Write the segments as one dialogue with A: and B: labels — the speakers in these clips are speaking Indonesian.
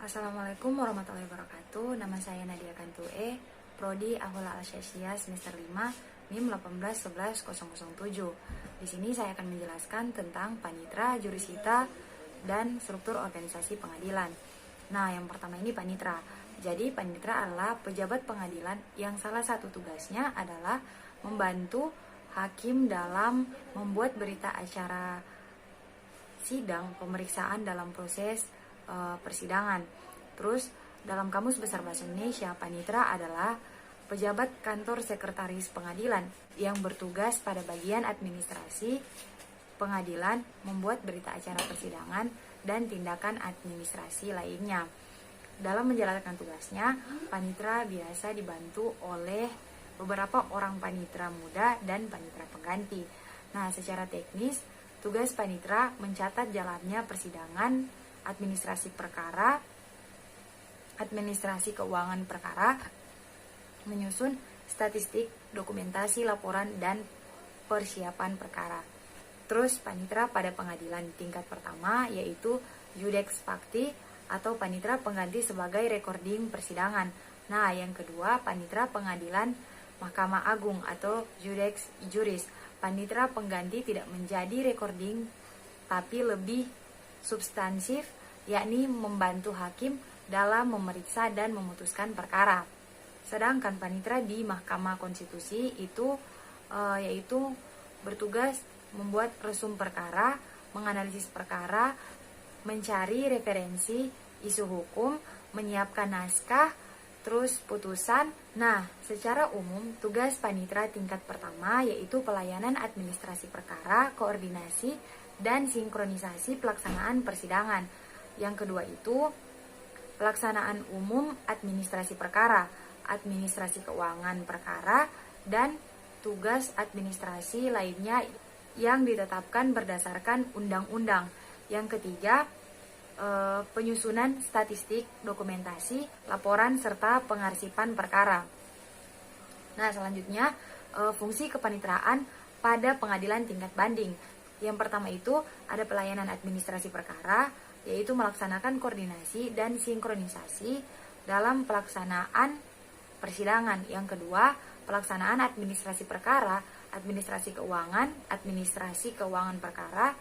A: Assalamualaikum warahmatullahi wabarakatuh. Nama saya Nadia Kantue, Prodi Ahwal Al-Syasia semester 5, NIM 1811007. Di sini saya akan menjelaskan tentang panitra, jurusita, dan struktur organisasi pengadilan. Nah, yang pertama ini panitra. Jadi, panitra adalah pejabat pengadilan yang salah satu tugasnya adalah membantu hakim dalam membuat berita acara sidang pemeriksaan dalam proses persidangan. Terus dalam Kamus Besar Bahasa Indonesia, panitra adalah pejabat kantor sekretaris pengadilan yang bertugas pada bagian administrasi pengadilan, membuat berita acara persidangan dan tindakan administrasi lainnya. Dalam menjalankan tugasnya, panitra biasa dibantu oleh beberapa orang panitra muda dan panitra pengganti. Nah, secara teknis, tugas panitra mencatat jalannya persidangan, administrasi perkara, administrasi keuangan perkara, menyusun statistik, dokumentasi, laporan, dan persiapan perkara. Terus panitra pada pengadilan tingkat pertama yaitu Judex Fakti atau panitra pengganti sebagai recording persidangan. Nah, yang kedua panitra pengadilan Mahkamah Agung atau Judex Juris. Panitra pengganti tidak menjadi recording tapi lebih substansif, yakni membantu hakim dalam memeriksa dan memutuskan perkara. Sedangkan panitra di Mahkamah Konstitusi itu yaitu bertugas membuat resum perkara, menganalisis perkara, mencari referensi isu hukum, menyiapkan naskah, terus putusan. Nah, secara umum tugas panitra tingkat pertama yaitu pelayanan administrasi perkara, koordinasi, dan sinkronisasi pelaksanaan persidangan. Yang kedua itu pelaksanaan umum administrasi perkara, administrasi keuangan perkara, dan tugas administrasi lainnya yang ditetapkan berdasarkan undang-undang. Yang ketiga, penyusunan statistik, dokumentasi, laporan, serta pengarsipan perkara. Nah, selanjutnya fungsi kepanitraan pada pengadilan tingkat banding. Yang pertama itu ada pelayanan administrasi perkara, yaitu melaksanakan koordinasi dan sinkronisasi dalam pelaksanaan persidangan. Yang kedua, pelaksanaan administrasi perkara, administrasi keuangan perkara,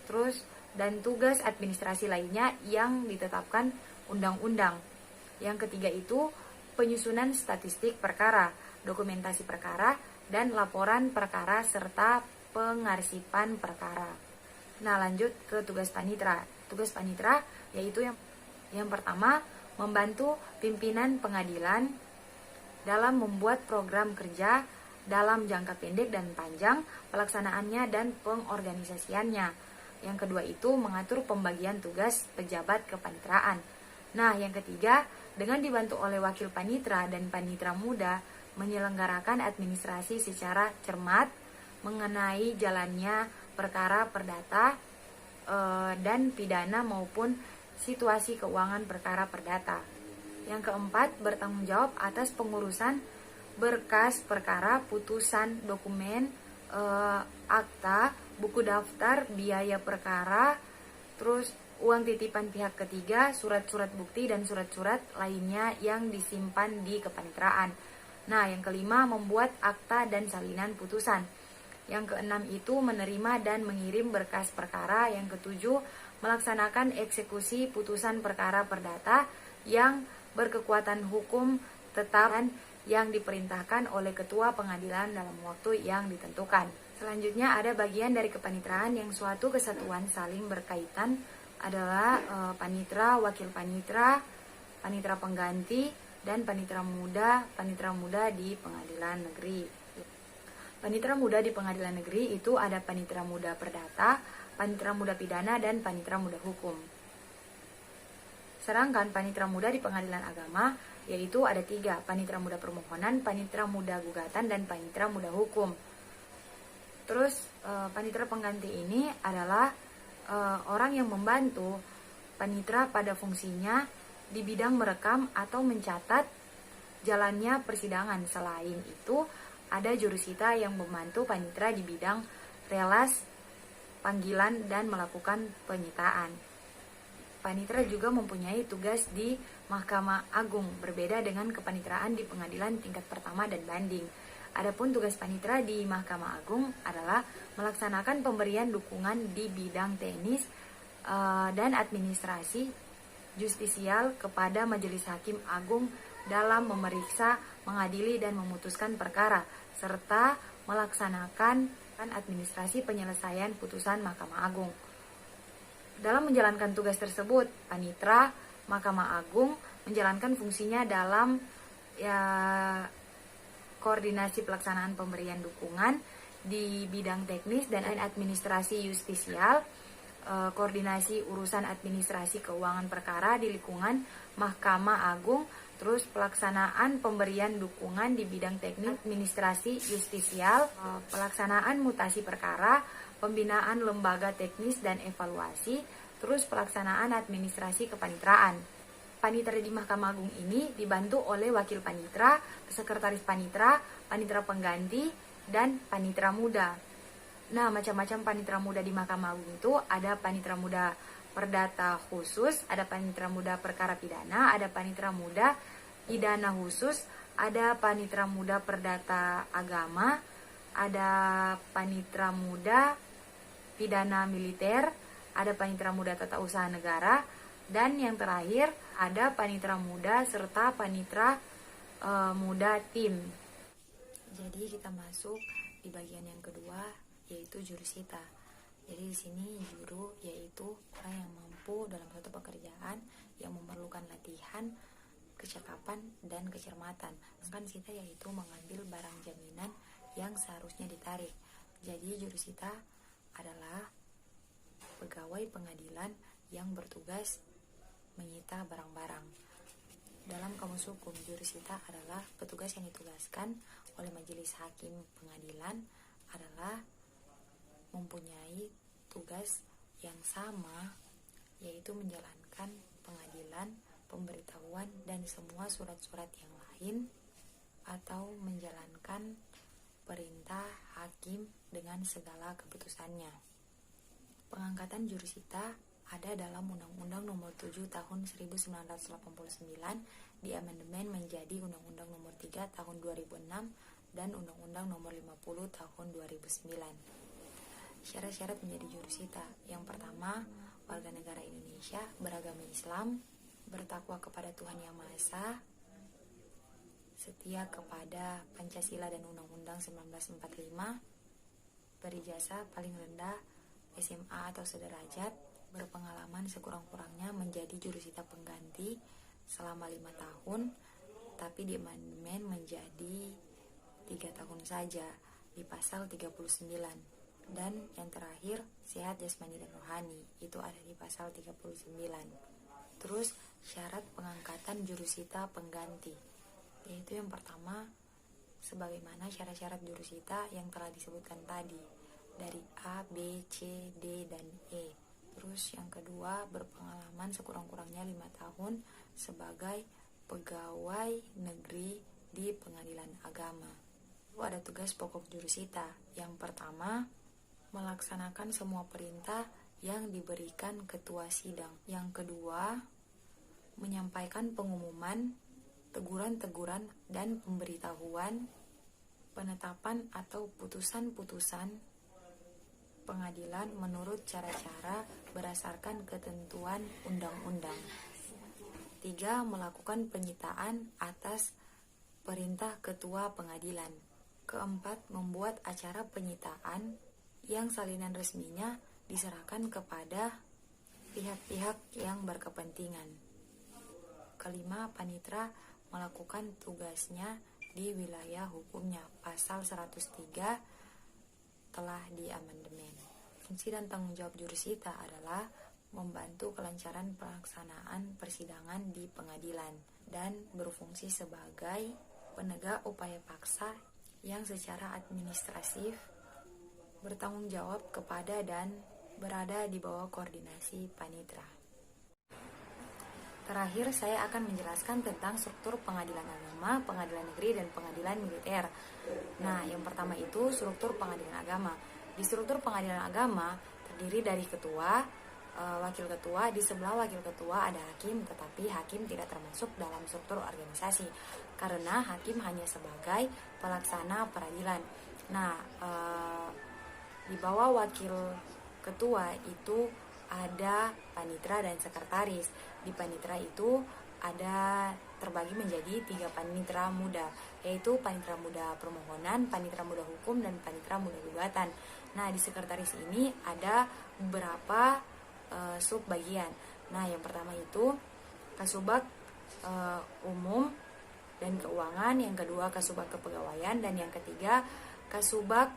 A: terus dan tugas administrasi lainnya yang ditetapkan undang-undang. Yang ketiga itu penyusunan statistik perkara, dokumentasi perkara, dan laporan perkara serta pengarsipan perkara. Nah, lanjut ke tugas panitra. Tugas panitra yaitu yang pertama membantu pimpinan pengadilan dalam membuat program kerja dalam jangka pendek dan panjang, pelaksanaannya dan pengorganisasiannya. Yang kedua itu mengatur pembagian tugas pejabat kepanitraan. Nah, yang ketiga, dengan dibantu oleh wakil panitra dan panitra muda, menyelenggarakan administrasi secara cermat mengenai jalannya perkara perdata dan pidana maupun situasi keuangan perkara perdata. Yang keempat, bertanggung jawab atas pengurusan berkas perkara, putusan, dokumen, akta, buku daftar, biaya perkara, terus uang titipan pihak ketiga, surat-surat bukti, dan surat-surat lainnya yang disimpan di kepanitraan. Nah, yang kelima, membuat akta dan salinan putusan. Yang keenam itu menerima dan mengirim berkas perkara. Yang ketujuh, melaksanakan eksekusi putusan perkara perdata yang berkekuatan hukum tetap yang diperintahkan oleh ketua pengadilan dalam waktu yang ditentukan. Selanjutnya ada bagian dari kepanitraan yang suatu kesatuan saling berkaitan adalah panitra, wakil panitra, panitra pengganti, dan panitra muda di pengadilan negeri. Panitra muda di pengadilan negeri itu ada panitra muda perdata, panitra muda pidana, dan panitra muda hukum. Sedangkan panitra muda di pengadilan agama yaitu ada 3, panitra muda permohonan, panitra muda gugatan, dan panitra muda hukum. Terus panitra pengganti ini adalah orang yang membantu panitra pada fungsinya di bidang merekam atau mencatat jalannya persidangan. Selain itu, ada jurusita yang membantu panitra di bidang relas, panggilan, dan melakukan penyitaan. Panitera juga mempunyai tugas di Mahkamah Agung, berbeda dengan kepanitraan di pengadilan tingkat pertama dan banding. Adapun tugas panitera di Mahkamah Agung adalah melaksanakan pemberian dukungan di bidang teknis dan administrasi justisial kepada Majelis Hakim Agung dalam memeriksa, mengadili, dan memutuskan perkara, serta melaksanakan administrasi penyelesaian putusan Mahkamah Agung. Dalam menjalankan tugas tersebut, panitera Mahkamah Agung menjalankan fungsinya dalam koordinasi pelaksanaan pemberian dukungan di bidang teknis dan administrasi justisial, koordinasi urusan administrasi keuangan perkara di lingkungan Mahkamah Agung, terus pelaksanaan pemberian dukungan di bidang teknis administrasi justisial, pelaksanaan mutasi perkara, pembinaan lembaga teknis dan evaluasi, terus pelaksanaan administrasi kepanitraan. Panitera di Mahkamah Agung ini dibantu oleh wakil panitera, sekretaris panitera, panitera pengganti, dan panitera muda. Nah, macam-macam panitera muda di Mahkamah Agung itu ada panitera muda perdata khusus, ada panitera muda perkara pidana, ada panitera muda pidana khusus, ada panitera muda perdata agama, ada panitera muda pidana militer, ada panitera muda tata usaha negara, dan yang terakhir ada panitera muda serta panitera muda tim. Jadi kita masuk di bagian yang kedua, yaitu jurusita. Jadi di sini juru yaitu orang yang mampu dalam suatu pekerjaan yang memerlukan latihan, kecakapan, dan kecermatan. Sedangkan sita yaitu mengambil barang jaminan yang seharusnya ditarik. Jadi jurusita adalah pegawai pengadilan yang bertugas menyita barang-barang. Dalam kamus hukum, jurusita adalah petugas yang ditugaskan oleh majelis hakim pengadilan adalah mempunyai tugas yang sama, yaitu menjalankan pengadilan, pemberitahuan, dan semua surat-surat yang lain, atau menjalankan perintah hakim dengan segala keputusannya. Pengangkatan jurusita ada dalam Undang-Undang Nomor 7 Tahun 1989 diamandemen menjadi Undang-Undang Nomor 3 Tahun 2006 dan Undang-Undang Nomor 50 Tahun 2009. Syarat-syarat menjadi jurusita. Yang pertama, warga negara Indonesia, beragama Islam, bertakwa kepada Tuhan Yang Maha Esa, setia kepada Pancasila dan Undang-Undang 1945, berijazah paling rendah SMA atau sederajat, berpengalaman sekurang-kurangnya menjadi jurusita pengganti selama 5 tahun, tapi diamandemen menjadi 3 tahun saja di pasal 39. Dan yang terakhir, sehat jasmani dan rohani, itu ada di pasal 39. Terus syarat pengangkatan jurusita pengganti, yaitu yang pertama, sebagaimana syarat-syarat jurusita yang telah disebutkan tadi, dari A, B, C, D, dan E. Terus yang kedua, berpengalaman sekurang-kurangnya 5 tahun sebagai pegawai negeri di pengadilan agama. Lalu ada tugas pokok jurusita. Yang pertama, melaksanakan semua perintah yang diberikan ketua sidang. Yang kedua, menyampaikan pengumuman, teguran-teguran, dan pemberitahuan, penetapan atau putusan-putusan pengadilan menurut cara-cara berdasarkan ketentuan undang-undang. 3. Melakukan penyitaan atas perintah ketua pengadilan. 4. Membuat acara penyitaan yang salinan resminya diserahkan kepada pihak-pihak yang berkepentingan. 5. Panitera melakukan tugasnya di wilayah hukumnya. Pasal 103 telah diamandemen. Fungsi dan tanggung jawab jurusita adalah membantu kelancaran pelaksanaan persidangan di pengadilan dan berfungsi sebagai penegak upaya paksa yang secara administratif bertanggung jawab kepada dan berada di bawah koordinasi panitera. Terakhir, saya akan menjelaskan tentang struktur pengadilan agama, pengadilan negeri, dan pengadilan militer. Nah, yang pertama itu struktur pengadilan agama. Di struktur pengadilan agama terdiri dari ketua, wakil ketua. Di sebelah wakil ketua ada hakim, tetapi hakim tidak termasuk dalam struktur organisasi karena hakim hanya sebagai pelaksana peradilan. Nah, di bawah wakil ketua itu ada panitra dan sekretaris. Di panitra itu ada terbagi menjadi 3 panitra muda, yaitu panitra muda permohonan, panitra muda hukum, dan panitra muda gugatan. Nah, di sekretaris ini ada beberapa sub bagian. Nah, yang pertama itu kasubag umum dan keuangan, yang kedua kasubag kepegawaian, dan yang ketiga kasubag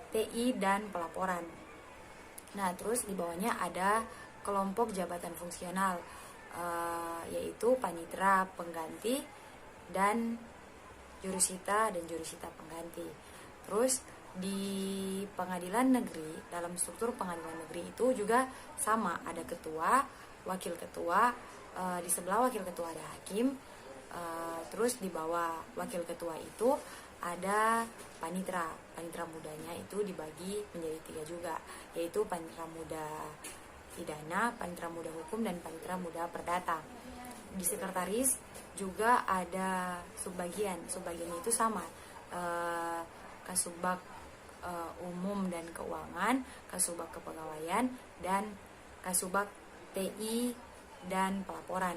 A: TI dan pelaporan. Nah, terus di bawahnya ada kelompok jabatan fungsional, yaitu panitra pengganti dan jurusita pengganti. Terus di pengadilan negeri, dalam struktur pengadilan negeri itu juga sama, ada ketua, wakil ketua, di sebelah wakil ketua ada hakim, terus di bawah wakil ketua itu ada panitra mudanya itu dibagi menjadi 3 juga, yaitu panitra muda pidana, panitra muda hukum, dan panitra muda perdata. Di sekretaris juga ada subbagian itu sama, kasubag umum dan keuangan, kasubag kepegawaian, dan kasubag TI dan pelaporan.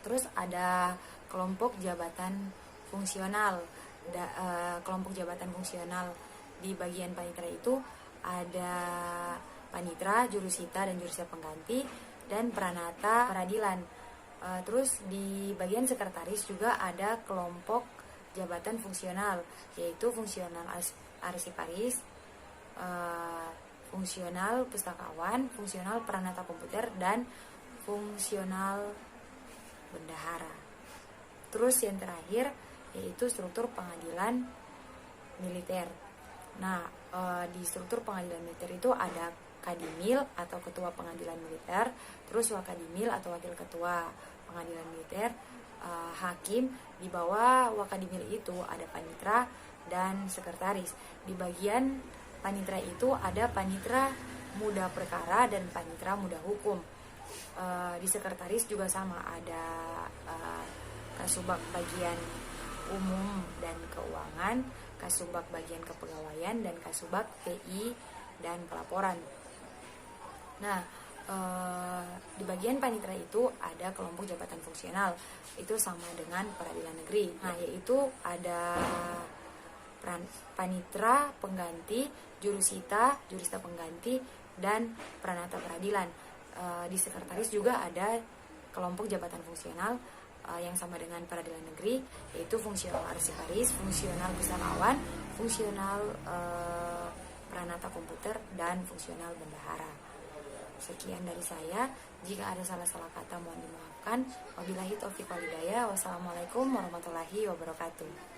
A: Terus ada kelompok jabatan fungsional. Kelompok jabatan fungsional di bagian panitra itu ada panitra, jurusita, dan jurusita pengganti, dan pranata peradilan. Terus di bagian sekretaris juga ada kelompok jabatan fungsional, yaitu fungsional arsiparis, fungsional pustakawan, fungsional pranata komputer, dan fungsional bendahara. Terus yang terakhir yaitu struktur pengadilan militer. Nah, di struktur pengadilan militer itu ada kadimil atau ketua pengadilan militer, terus wakadimil atau wakil ketua pengadilan militer, hakim. Di bawah wakadimil itu ada panitra dan sekretaris. Di bagian panitra itu ada panitra muda perkara dan panitra muda hukum. Di sekretaris juga sama, ada kasubag bagian umum dan keuangan, kasubag bagian kepegawaian, dan kasubag TI dan pelaporan. Nah, di bagian panitra itu ada kelompok jabatan fungsional, itu sama dengan peradilan negeri. Nah, yaitu ada panitra pengganti, jurusita pengganti, dan pranata peradilan. Di sekretaris juga ada kelompok jabatan fungsional yang sama dengan peradilan negeri, yaitu fungsional arsiparis, fungsional pustakawan, fungsional pranata komputer, dan fungsional bendahara. Sekian dari saya. Jika ada salah-salah kata mohon dimaafkan. Wabillahi taufiq wal hidayah. Wassalamualaikum warahmatullahi wabarakatuh.